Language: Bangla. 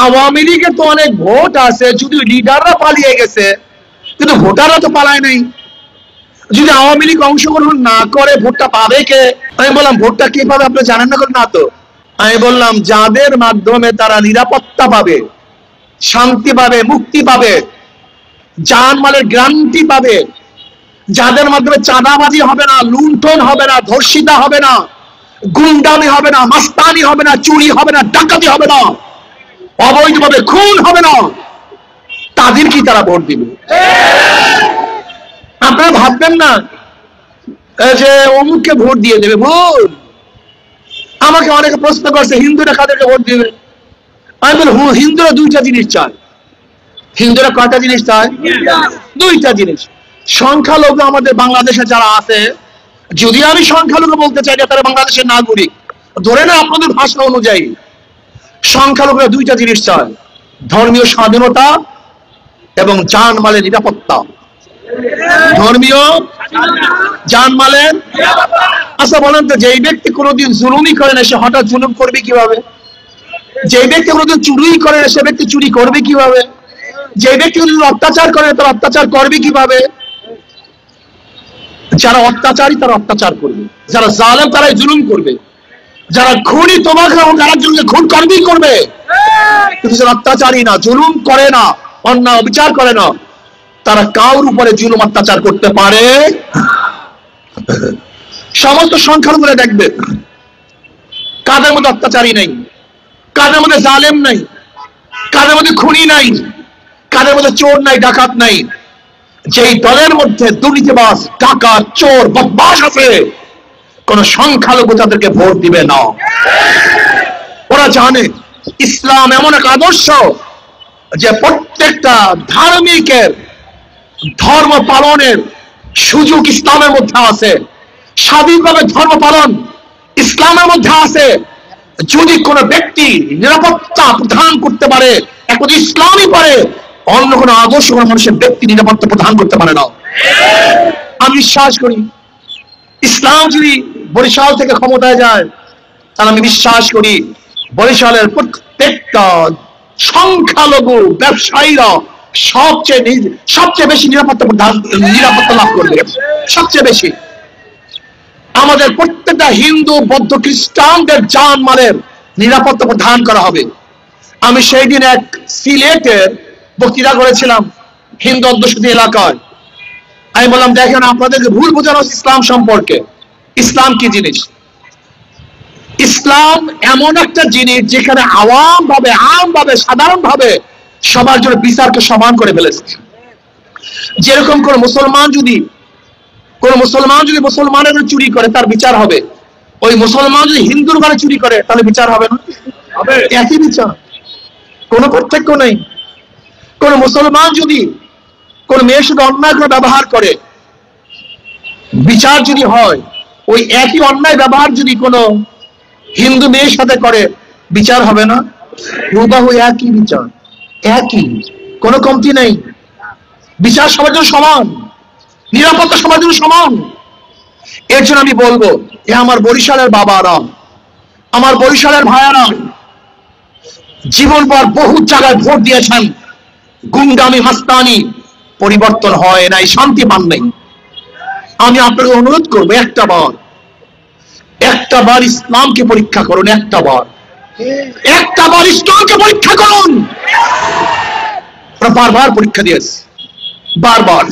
আওয়ামী লীগের তো অনেক ভোট আছে, যদি লিডাররা পালিয়ে গেছে, কিন্তু ভোটাররা তো পালায় নাই। যদি আওয়ামী লীগ অংশগ্রহণ না করে ভোটটা পাবে কে? আমি বললাম ভোটটা কে পাবে আপনি জানেন না? তো আমি বললাম যাদের মাধ্যমে তারা নিরাপত্তা পাবে, শান্তি পাবে, মুক্তি পাবে, জানমালের গ্যারান্টি পাবে, যাদের মাধ্যমে চাঁদাবাজি হবে না, লুণ্ঠন হবে না, ধর্ষিতা হবে না, গুন্ডামি হবে না, মাস্তানি হবে না, চুরি হবে না, ডাকাতি হবে না, অবৈধভাবে খুন হবে না, তাদের কি তারা ভোট দিবে? আপনারা ভাববেন না যে অমুককে ভোট দিয়ে দেবে। ভুল। আমাকে অনেকে প্রশ্ন করছে হিন্দুরা কাদেরকে ভোট দিবে। আমি বলি হিন্দুরা দুইটা জিনিস চায়। হিন্দুরা কয়টা জিনিস চায়? দুইটা জিনিস। সংখ্যালঘু আমাদের বাংলাদেশে যারা আছে, যদি আমি সংখ্যালঘু বলতে চাই না, তারা বাংলাদেশের নাগরিক, ধরে না আপনাদের ভাষা অনুযায়ী, সংখ্যালঘুরা দুইটা জিনিস চায়, ধর্মীয় স্বাধীনতা এবং জানমালের নিরাপত্তা। ধর্মীয় জানমালের। আচ্ছা বলেন তো, যেই ব্যক্তি কোনোদিন জুলুমই করে না সে হঠাৎ জুলুম করবে কিভাবে? যে ব্যক্তি কোনোদিন চুরি করে না সে ব্যক্তি চুরি করবে কিভাবে? যে ব্যক্তি কোনোদিন অত্যাচার করে তারা অত্যাচার করবে কিভাবে? যারা অত্যাচারী তারা অত্যাচার করবে, যারা জালেম তারাই জুলুম করবে, যারা খুনি তোমাকে আরেকজনকে খুন করবেই করবে। কিন্তু যারা অত্যাচারী না, জুলুম করে না, অন্যায় অবিচার করে না, তারা কারোর উপরে জুলুম অত্যাচার করতে পারে। সমস্ত সংখ্যালঘুরা দেখবে কাদের মধ্যে অত্যাচারী নাই, কাদের মধ্যে জালেম নাই, কাদের মধ্যে খুনি নাই, কাদের মধ্যে চোর নাই, ডাকাত নাই। যেই দলের মধ্যে দুর্নীতিবাজ, ডাকাত, চোর, বদমাশ আছে, কোন সংখ্যালঘু তাদেরকে ভোট দিবে না। ওরা জানে ইসলাম এমন এক আদর্শ যে প্রত্যেকটা ধার্মিকের ধর্ম পালনের সুযোগ ইসলামের মধ্যে আছে, স্বাধীনভাবে ধর্ম পালন ইসলামের মধ্যে আছে। যদি কোনো ব্যক্তি নিরাপত্তা প্রদান করতে পারে, এখন ইসলামই পারে, অন্য কোনো আদর্শ কোনো মানুষের ব্যক্তি নিরাপত্তা প্রদান করতে পারে না। আমি বিশ্বাস করি ইসলাম যদি বরিশাল থেকে ক্ষমতায় যায়, তাহলে আমি বিশ্বাস করি বরিশালের প্রত্যেকটা সংখ্যালঘু ব্যবসায়ীরা সবচেয়ে বেশি নিরাপত্তা লাভ করবে, সবচেয়ে বেশি। আমাদের প্রত্যেকটা হিন্দু, বৌদ্ধ, খ্রিস্টানদের জানমালের নিরাপত্তা প্রদান করা হবে। আমি সেই দিন এক সিলেটের বক্তৃতা করেছিলাম হিন্দু অধ্যুষিত এলাকায়। আমি বললাম দেখেন আপনাদেরকে ভুল বোঝানো ইসলাম সম্পর্কে। ইসলাম কি জিনিস? ইসলাম এমন একটা জিনিস যেখানে আমভাবে সাধারণভাবে সবার জন্য বিচারকে সমান করে ফেলেছে। যেরকম কোন মুসলমান যদি মুসলমানের চুরি করে তার বিচার হবে, ওই মুসলমান যদি হিন্দুর ঘরে চুরি করে তাহলে বিচার হবে না? একই বিচার, কোনো পার্থক্য নেই। কোন মুসলমান যদি কোন মেয়ের সাথে অন্যায় করে ব্যবহার করে, বিচার যদি হয় ওই একই অন্যায় ব্যবহার যদি কোনো হিন্দু মেয়ের সাথে করে, বিচার হবে না? হুবহু একই বিচার, একই, কোনো কমতি নেই। বিচার সবার জন্য সমান, নিরাপত্তা সবার জন্য সমান। এর জন্য আমি বলবো এ আমার বরিশালের বাবারা, আমার বরিশালের ভাইয়ারা, জীবন পর বহু জায়গায় ভোট দিয়েছেন, গুন্ডামি, মাস্তানি, পরিবর্তন হয় নাই, শান্তি পান নাই। আমি আপনাকে অনুরোধ করবো একটা বার ইসলামকে পরীক্ষা করুন, একটা বার ইসলামকে পরীক্ষা করুন। বারবার পরীক্ষা দিয়েছে, বারবার।